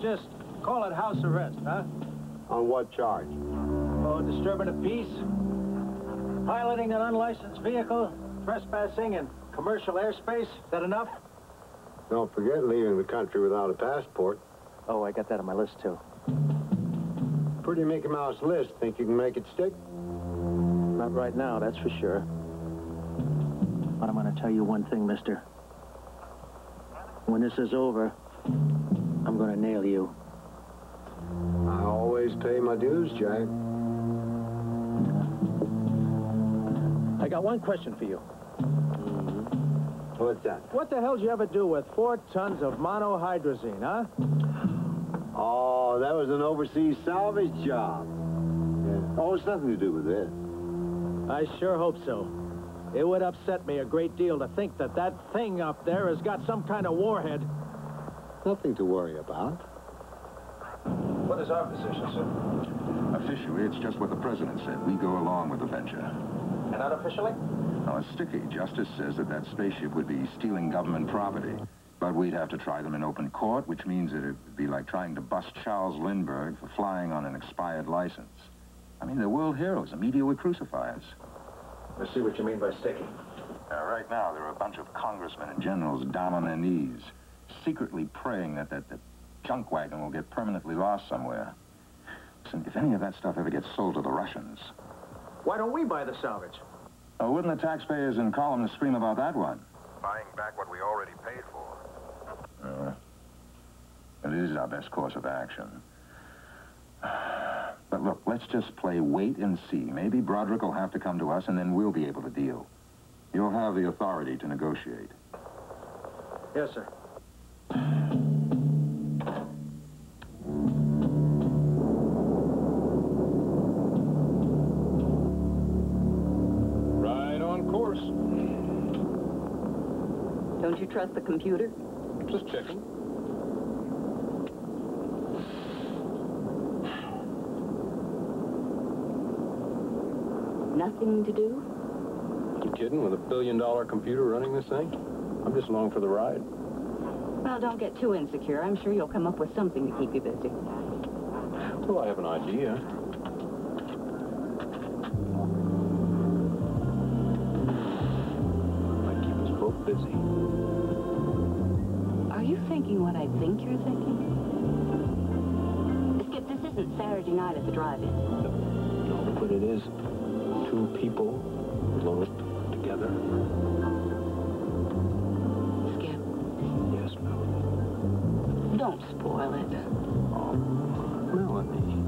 just call it house arrest, huh? On what charge? Oh, disturbing the peace, piloting an unlicensed vehicle, trespassing in commercial airspace. Is that enough? Don't forget leaving the country without a passport. Oh, I got that on my list, too. Pretty Mickey Mouse list. Think you can make it stick? Not right now, that's for sure. But I'm going to tell you one thing, mister. When this is over, I'm going to nail you. I always pay my dues, Jack. I got one question for you. What's that? What the hell did you ever do with 4 tons of monohydrazine, huh? Oh, that was an overseas salvage job. Yeah. Oh, it's nothing to do with this. I sure hope so. It would upset me a great deal to think that that thing up there has got some kind of warhead. Nothing to worry about. What is our position, sir? Officially, it's just what the president said. We go along with the venture. And unofficially? Now, it's sticky. Justice says that that spaceship would be stealing government property. But we'd have to try them in open court, which means that it would be like trying to bust Charles Lindbergh for flying on an expired license. I mean, they're world heroes. The media would crucify us. I see what you mean by sticky. Right now, there are a bunch of congressmen and generals down on their knees, secretly praying that the junk wagon will get permanently lost somewhere. Listen, if any of that stuff ever gets sold to the Russians... Why don't we buy the salvage? Oh, wouldn't the taxpayers in columns scream about that one? Buying back what we already paid for. It is our best course of action. But look, let's just play wait and see. Maybe Broderick will have to come to us, and then we'll be able to deal. You'll have the authority to negotiate. Yes, sir. Right on course. Don't you trust the computer? Just checking. Nothing to do? You kidding? With $1 billion computer running this thing? I'm just along for the ride. Well, don't get too insecure. I'm sure you'll come up with something to keep you busy. Well, I have an idea. Might keep us both busy. Are you thinking what I think you're thinking? Skip, this isn't Saturday night at the drive-in. No, but it is 2 people alone together. Skip. Yes, Melanie. Don't spoil it. Oh, Melanie.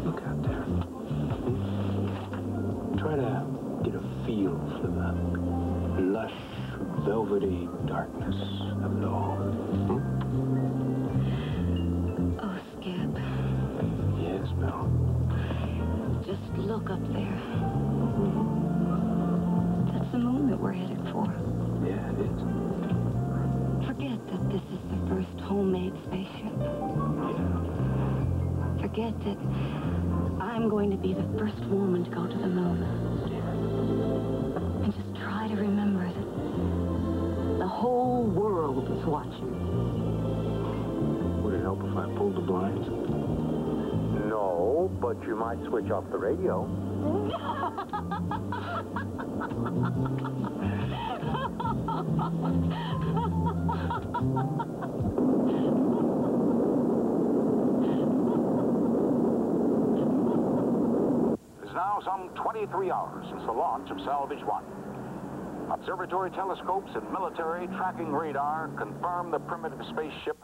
Look out there. Try to get a feel for the lush, velvety darkness of it all. Oh, Skip. Yes, Mel. Just look up there. That's the moon that we're headed for. Yeah, it is. Forget that this is the first homemade spaceship. Yeah. Forget that I'm going to be the first woman to go to the moon. And just try to remember that the whole world is watching. Would it help if I pulled the blinds? No, but you might switch off the radio. It is now some 23 hours since the launch of Salvage 1. Observatory telescopes and military tracking radar confirm the primitive spaceship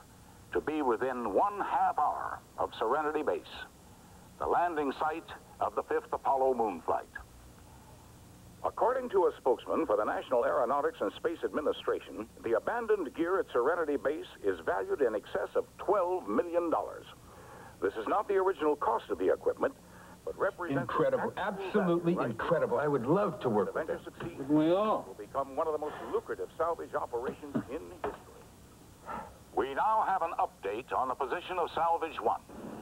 to be within 1/2 hour of Serenity Base, the landing site of the 5th Apollo moon flight. According to a spokesman for the National Aeronautics and Space Administration, the abandoned gear at Serenity Base is valued in excess of $12 million. This is not the original cost of the equipment, but represents... Incredible. Absolutely incredible. I would love to work with them. We all will become one of the most lucrative salvage operations in history. We now have an update on the position of Salvage 1.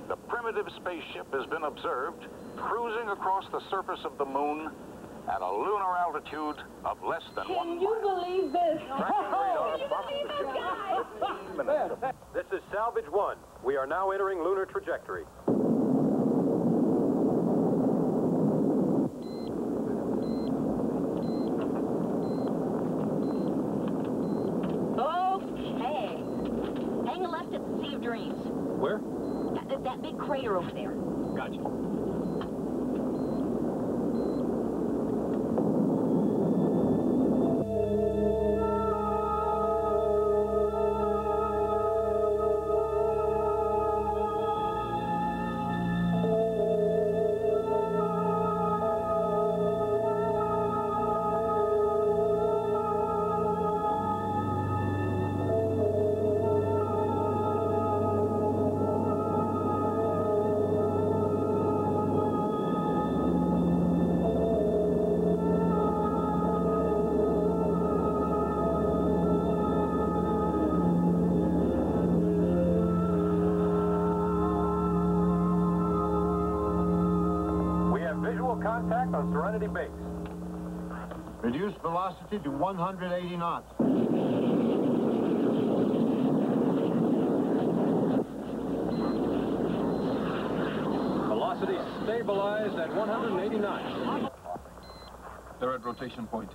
The primitive spaceship has been observed cruising across the surface of the moon at a lunar altitude of less than 1 mile. Can you believe this? Tracking radar spots the ship imminent. This is Salvage 1. We are now entering lunar trajectory. Okay. Hang a left at the Sea of Dreams. Where? That big crater over there. Gotcha. Contact on Serenity Base. Reduce velocity to 180 knots. Velocity stabilized at 180 knots. They're at rotation point.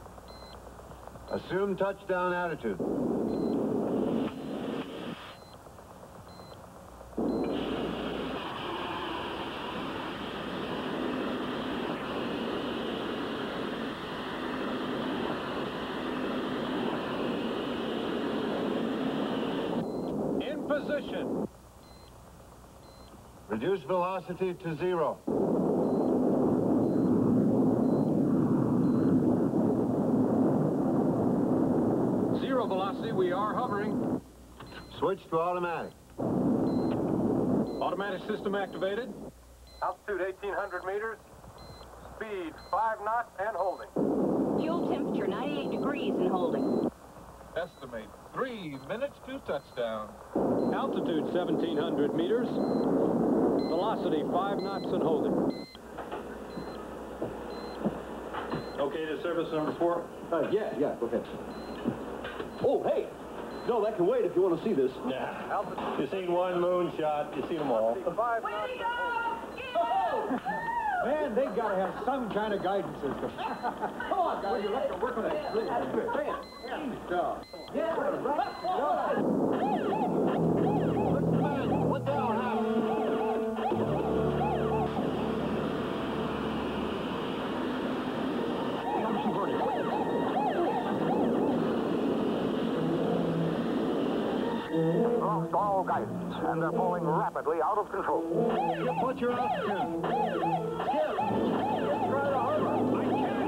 Assume touchdown attitude. Position. Reduce velocity to 0. Zero velocity, we are hovering. Switch to automatic. Automatic system activated. Altitude 1,800 meters. Speed 5 knots and holding. Fuel temperature 98 degrees and holding. Estimate 3 minutes to touchdown. Altitude 1,700 meters. Velocity 5 knots and holding. Okay to service number 4? Yeah, go ahead. Oh, hey! No, that can wait if you want to see this. Yeah. You seen one moonshot, you seen them all. 5 knots and holding. Man, they got to have some kind of guidance system. Come on, guys. You like to work on that. Bam. Yeah, right. What the hell happened? Lost all guidance, and they're falling rapidly out of control. What's your altitude? Skip! Try to hover. I can't.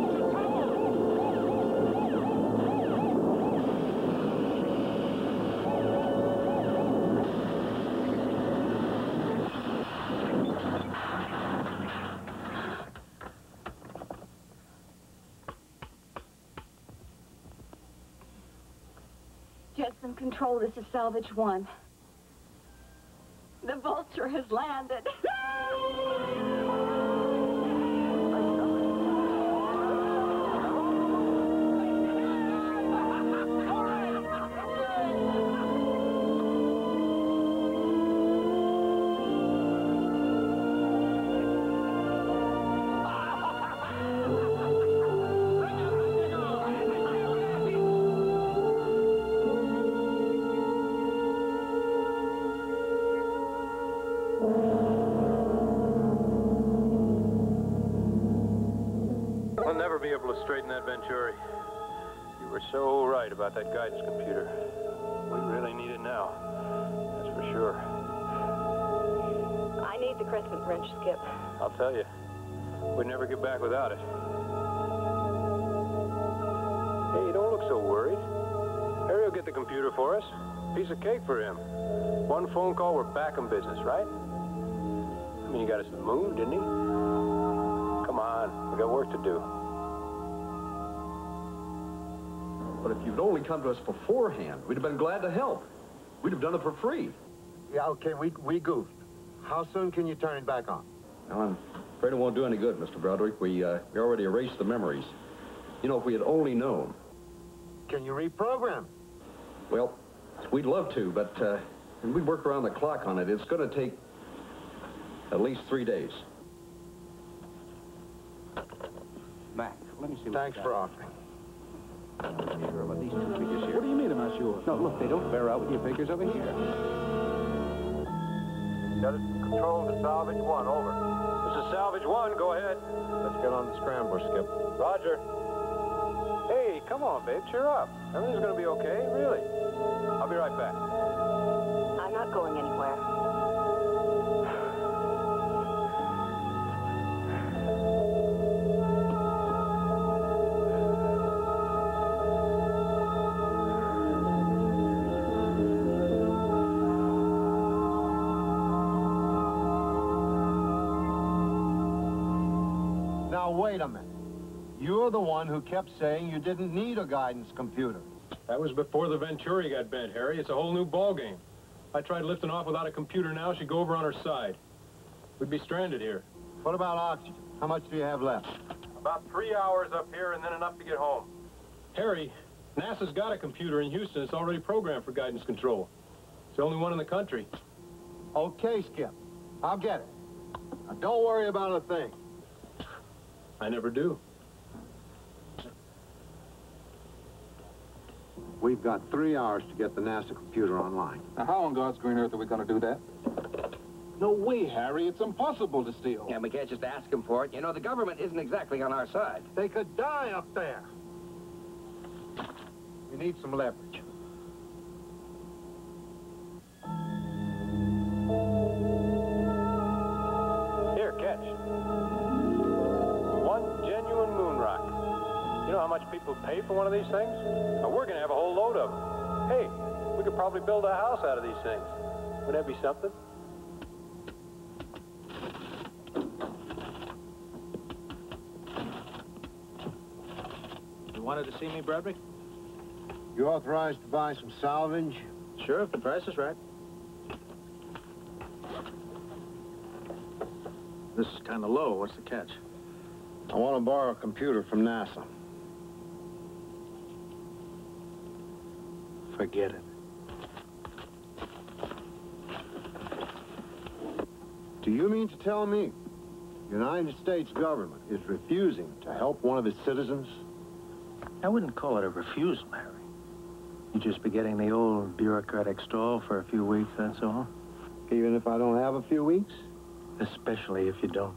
Jetson Control, this is Salvage 1. The Vulture has landed. We'll never be able to straighten that Venturi. You were so right about that guidance computer. We really need it now. That's for sure. I need the crescent wrench, Skip. I'll tell you, we'd never get back without it. Hey, don't look so worried. Harry will get the computer for us. Piece of cake for him. One phone call, we're back in business, right? I mean, he got us to the moon, didn't he? Come on, we got work to do. But if you'd only come to us beforehand, we'd have been glad to help. We'd have done it for free. Yeah, okay, we goofed. How soon can you turn it back on? Now, I'm afraid it won't do any good, Mr. Broderick. We already erased the memories. You know, if we had only known. Can you reprogram? Well, We'd love to, but we'd work around the clock on it. It's going to take at least 3 days. Mac, let me see what Thanks for offering. sure about these 2 figures here. What do you mean, am I sure? No, look, they don't bear out with your figures over here. Got it control to Salvage 1, over. This is Salvage 1, go ahead. Let's get on the scrambler, Skip. Roger. Hey, come on, babe, cheer up. Everything's gonna be okay, really. I'll be right back. I'm not going anywhere. Now, wait a minute. You're the one who kept saying you didn't need a guidance computer. That was before the Venturi got bent, Harry. It's a whole new ballgame. I tried lifting off without a computer now, she'd go over on her side. We'd be stranded here. What about oxygen? How much do you have left? About 3 hours up here and then enough to get home. Harry, NASA's got a computer in Houston. It's already programmed for guidance control. It's the only one in the country. Okay, Skip. I'll get it. Now, don't worry about a thing. I never do. We've got 3 hours to get the NASA computer online. Now, how on God's green earth are we going to do that? No way, Harry. It's impossible to steal. Yeah, we can't just ask them for it. You know, the government isn't exactly on our side. They could die up there. We need some leverage. Here, catch. One genuine moon rock. You know how much people pay for one of these things? Now, we're going to have a whole load of them. Hey, we could probably build a house out of these things. Wouldn't that be something? You wanted to see me, Broderick? You authorized to buy some salvage? Sure, if the price is right. This is kind of low. What's the catch? I want to borrow a computer from NASA. Forget it. Do you mean to tell me the United States government is refusing to help one of its citizens? I wouldn't call it a refusal, Harry. You'd just be getting the old bureaucratic stall for a few weeks, that's all. Even if I don't have a few weeks? Especially if you don't.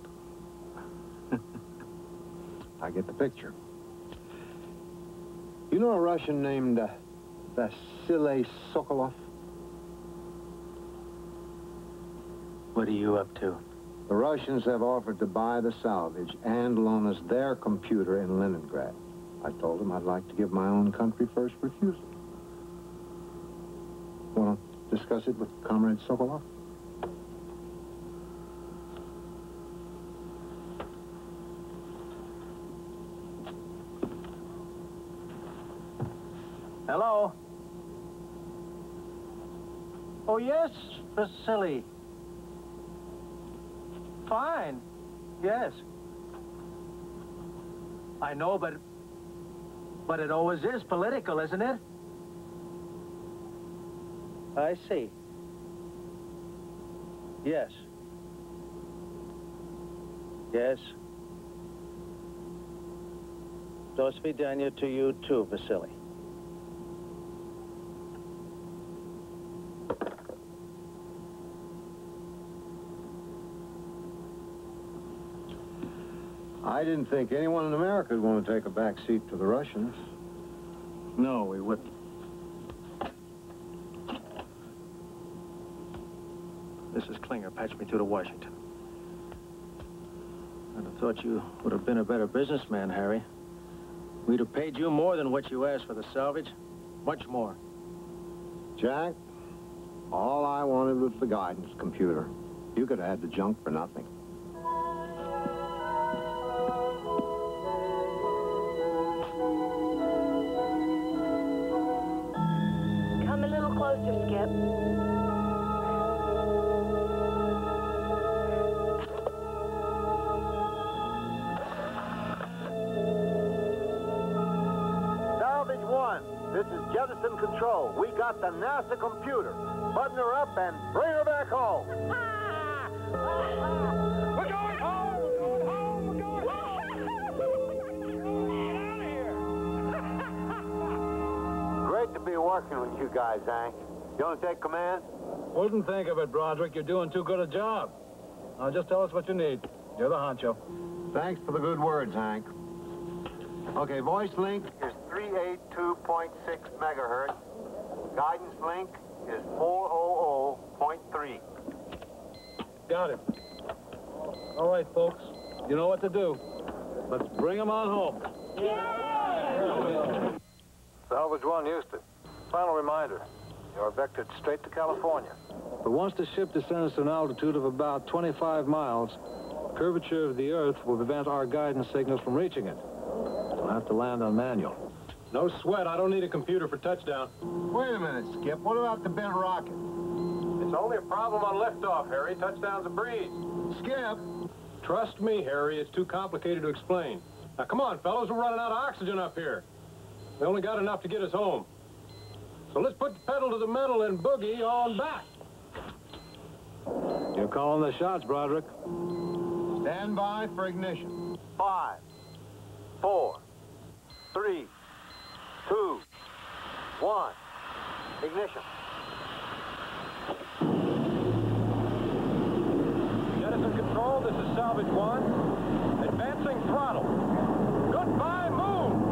I get the picture. You know a Russian named Vasily Sokolov? What are you up to? The Russians have offered to buy the salvage and loan us their computer in Leningrad. I told them I'd like to give my own country first refusal. Want to discuss it with Comrade Sokolov? Hello? Oh, yes, Vasily. Fine. Yes. I know, but it always is political, isn't it? I see. Yes. Yes. Do svidaniya to you too, Vasily. I didn't think anyone in America would want to take a back seat to the Russians. No, we wouldn't. Mrs. Klinger patched me through to Washington. I'd have thought you would have been a better businessman, Harry. We'd have paid you more than what you asked for the salvage. Much more. Jack, all I wanted was the guidance computer. You could have had the junk for nothing. Come a little closer, Skip. Salvage 1, this is Jettison Houston Control. We got the NASA computer. Button her up and bring her back home. We're going home! We're going home! We're going home! Get out of here! Great to be working with you guys, Hank. You want to take command? Wouldn't think of it, Broderick. You're doing too good a job. Now, just tell us what you need. You're the honcho. Thanks for the good words, Hank. Okay, voice link is 382.6 megahertz. Guidance link is 400.3. Got it. All right, folks. You know what to do. Let's bring them on home. Yeah! Salvage 1, Houston. Final reminder. You're vectored straight to California. But once the ship descends to an altitude of about 25 miles, curvature of the Earth will prevent our guidance signals from reaching it. We'll have to land on manual. No sweat. I don't need a computer for touchdown. Wait a minute, Skip. What about the bent rocket? It's only a problem on liftoff, Harry. Touchdown's a breeze. Skip! Trust me, Harry. It's too complicated to explain. Now, come on, fellows. We're running out of oxygen up here. We only got enough to get us home. So let's put the pedal to the metal and boogie on back. You're calling the shots, Broderick. Stand by for ignition. 5, 4, 3, 2, 1. Ignition. Jettison Control, this is Salvage 1. Advancing throttle. Goodbye, moon!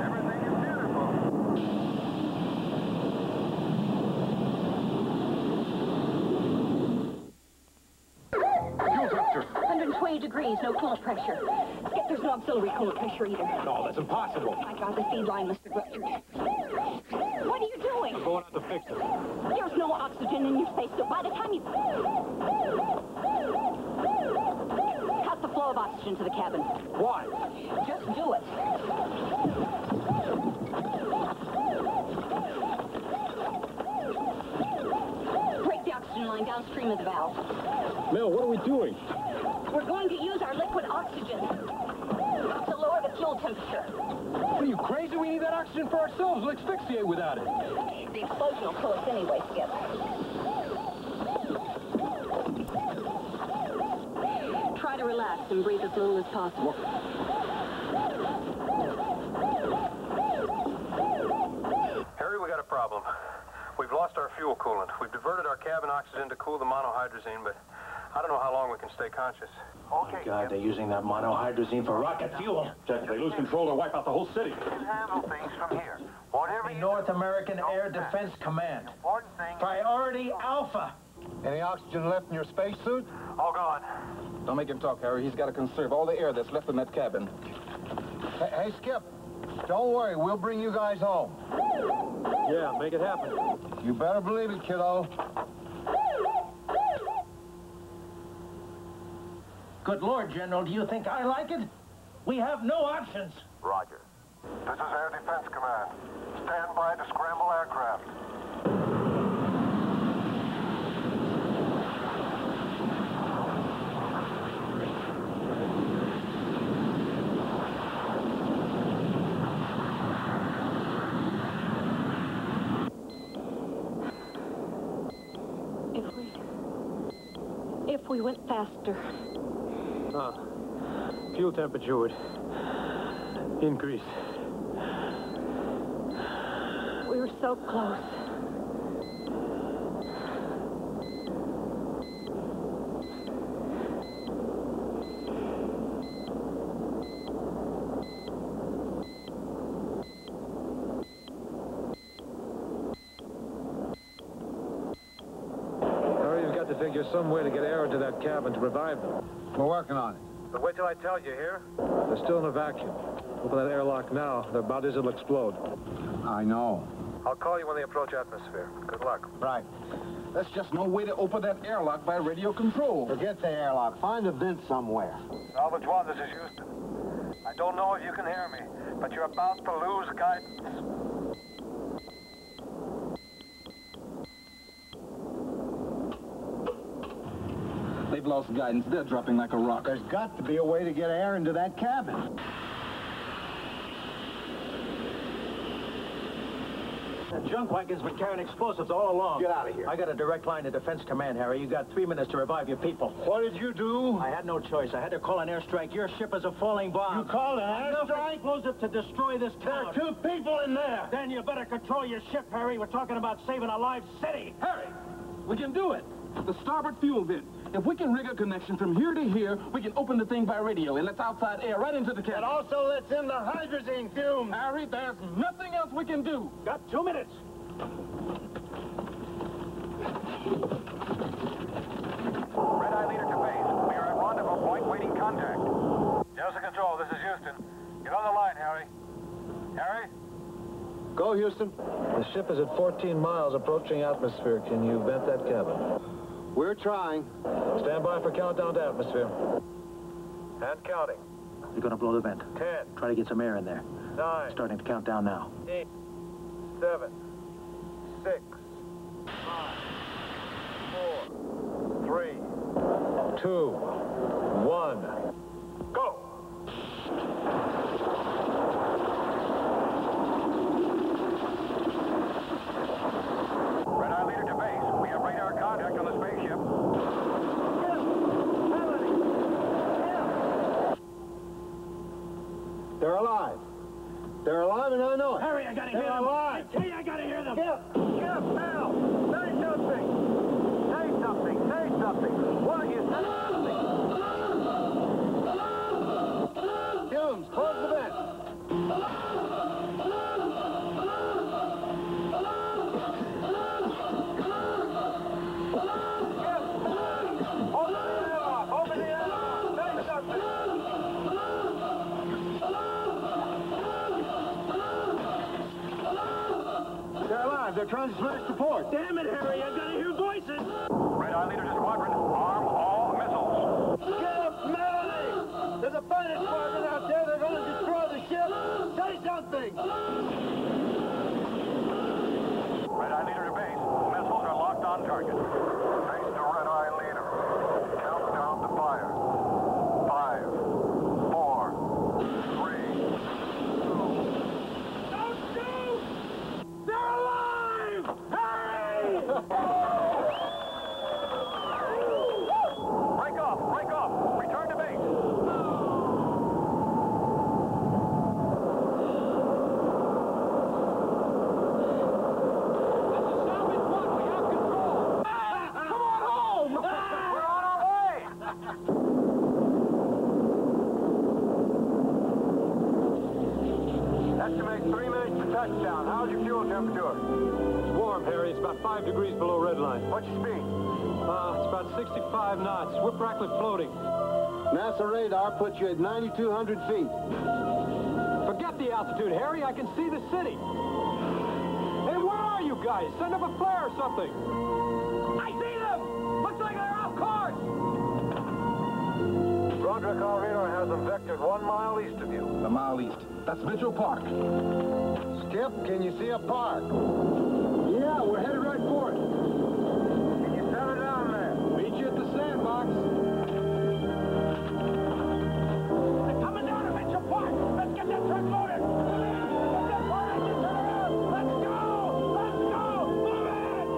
Everything is beautiful. 120 degrees, no coolant pressure. Skip, there's no auxiliary coolant pressure either. No, that's impossible. I got the feed line, Mr. Butcher. What are you doing? I'm going out to fix it. There's no oxygen in your spacesuit. By the time you... Cut the flow of oxygen to the cabin. Why? Just do it. Break the oxygen line downstream of the valve. Mel, what are we doing? We're going to use our liquid oxygen to lower the fuel temperature. What are you, crazy? We need that oxygen for ourselves. We'll asphyxiate without it. The explosion will kill us anyway, Skip. Try to relax and breathe as little as possible. Harry, we got a problem. We've lost our fuel coolant. We've diverted our cabin oxygen to cool the monohydrazine, but I don't know how long we can stay conscious. Okay, God, they're using that monohydrazine for rocket fuel. If they lose control, they'll wipe out the whole city. you can handle things from here. Whatever The you North do, American don't Air mess. Defense Command. Important thing. Priority Alpha. Any oxygen left in your spacesuit? All gone. Don't make him talk, Harry. He's got to conserve all the air that's left in that cabin. Hey, Skip. Don't worry. We'll bring you guys home. Yeah, make it happen. You better believe it, kiddo. Good Lord, General, do you think I like it? We have no options. Roger. This is Air Defense Command. Stand by to scramble aircraft. If we went faster. Fuel temperature would increase. We were so close. Harry, you've got to figure some way to get air into that cabin to revive them. We're working on it. But wait till I tell you, here? They're still in a vacuum. Open that airlock now, their bodies will explode. I know. I'll call you when they approach atmosphere. Good luck. Right. There's just no way to open that airlock by radio control. Forget the airlock. Find a vent somewhere. Salvage 1, this is Houston. I don't know if you can hear me, but you're about to lose guidance. lost guidance. They're dropping like a rock. There's got to be a way to get air into that cabin. That junk wagon's been carrying explosives all along. Get out of here. I got a direct line to Defense Command, Harry. You got 3 minutes to revive your people. What did you do? I had no choice. I had to call an airstrike. Your ship is a falling bomb. You called an Enough airstrike? explosive to destroy this town. There are 2 people in there. Then you better control your ship, Harry. We're talking about saving a live city. Harry, we can do it. The starboard fuel vent. If we can rig a connection from here to here, we can open the thing by radio and let outside air right into the cabin. It also lets in the hydrazine fumes. Harry, there's nothing else we can do. Got 2 minutes. Red Eye Leader to base. We are at rendezvous point waiting contact. Delta Control, this is Houston. Get on the line, Harry. Harry? Go, Houston. The ship is at 14 miles approaching atmosphere. Can you vent that cabin? We're trying. Stand by for countdown to atmosphere. And counting. You're gonna blow the vent. 10, Try to get some air in there. 9, Starting to count down now. 8, 7, 6, 5, 4, 3, 2, 1. go! Red Eye Leader to base. We have radar contact on the spaceship. They're alive. They're alive, and I know it. Harry, I gotta hear They're them. alive. Hey, I gotta hear them. Now. Say something. Say something. Say something. What are you saying? Fumes, close the vent. Open the airlock. Say something. They're alive. They're trying to smash the port. Damn it, Harry, I gotta hear voices. Red Eye Leader to squadron. Arm all missiles. Get Melanie! There's a fighter squadron out there. They're going to destroy the ship. Say something. Red Eye Leader to base. Missiles are locked on target. Base to Red Eye Leader. Countdown to fire. 5, 4, 3, 2. Don't shoot! They're alive! Harry! Break off! Break off! Return to base! Salvage 1, we have control. Come on home! We're on our way! Estimate 3 minutes to touchdown. How's your fuel temperature? It's warm, Harry. It's about 5 degrees below red line. What's your speed? It's about 65 knots. We're practically floating. NASA radar puts you at 9,200 feet. Forget the altitude, Harry. I can see the city. Hey, where are you guys? Send up a flare or something. I see them! Looks like they're off course! Roger, our radar has them vectored 1 mile east of you. A mile east. That's Mitchell Park. Skip, can you see a park? Yeah, we're headed right for it. Can you set her down there? Meet you at the sandbox. They're coming down to Mitchell Park. Let's get that truck loaded. Move in. Get that fire engine turned around. Let's go. Let's go. Move it.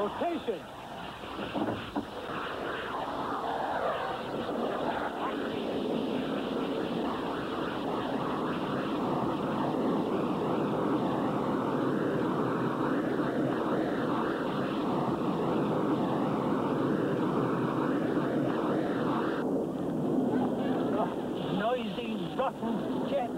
Rotation. Noisy, rotten jet.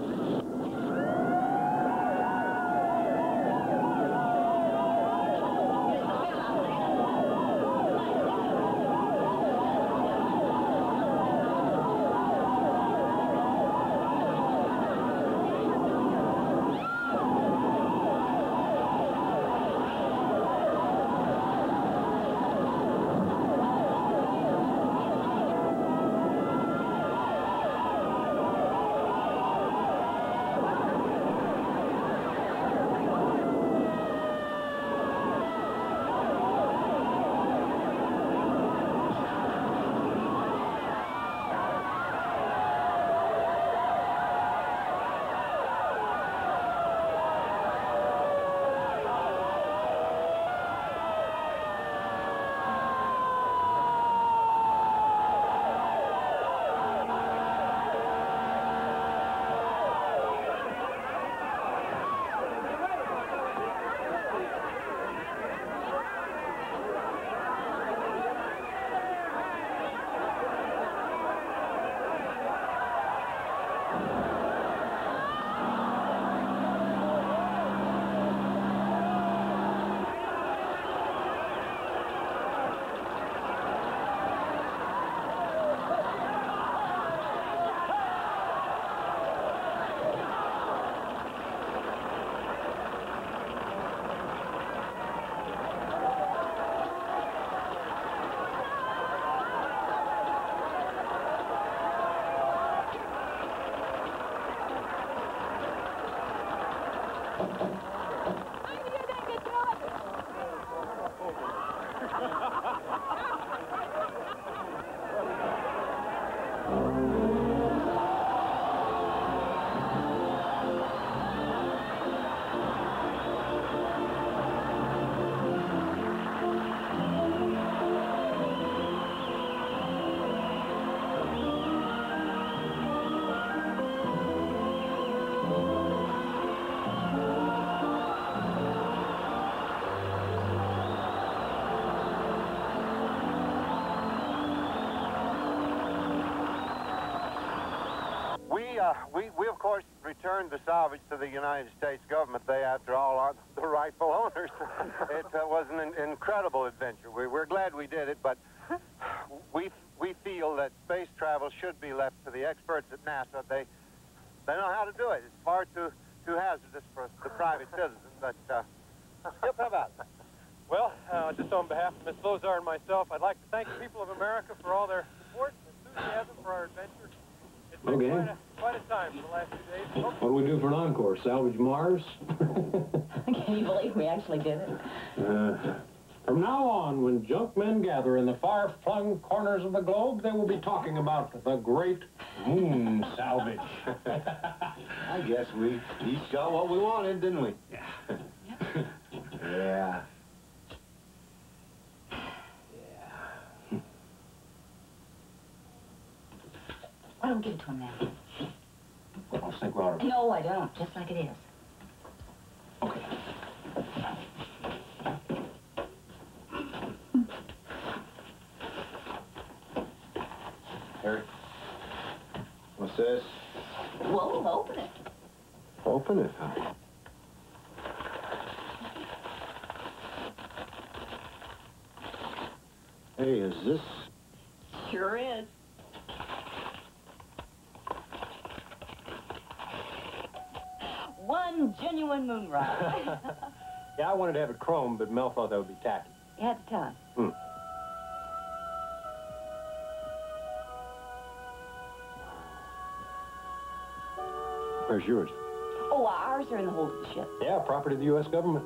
We of course returned the salvage to the United States government. They, after all, are the rightful owners. It was an incredible adventure. We're glad we did it, but we feel that space travel should be left to the experts at NASA. They know how to do it. It's far too hazardous for the private citizen, but yep, how about it? Well, just on behalf of Miss Lozar and myself, I'd like to thank the people of America for all their support and enthusiasm for our adventure. It's been quite a time for the last 2 days. What do we do for an encore? Salvage Mars? Can you believe we actually did it? From now on, when junk men gather in the far-flung corners of the globe, they will be talking about the great moon salvage. I guess we each got what we wanted, didn't we? Yeah. Yeah. Why don't we give it to him now? I don't think we ought to. No, I don't. Just like it is. Okay. Harry, what's this? Whoa, open it. Open it, huh? Hey, is this... Sure is. One genuine moon rock. Yeah, I wanted to have it chrome, but Mel thought that would be tacky. You had to tell him. Where's yours? Oh, ours are in the hold of the ship. Yeah, property of the U.S. government.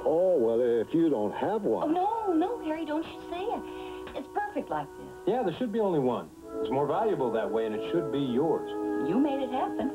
Oh, well, if you don't have one... Oh, no, Harry, don't you say it. It's perfect like this. Yeah, there should be only one. It's more valuable that way, and it should be yours. You made it happen.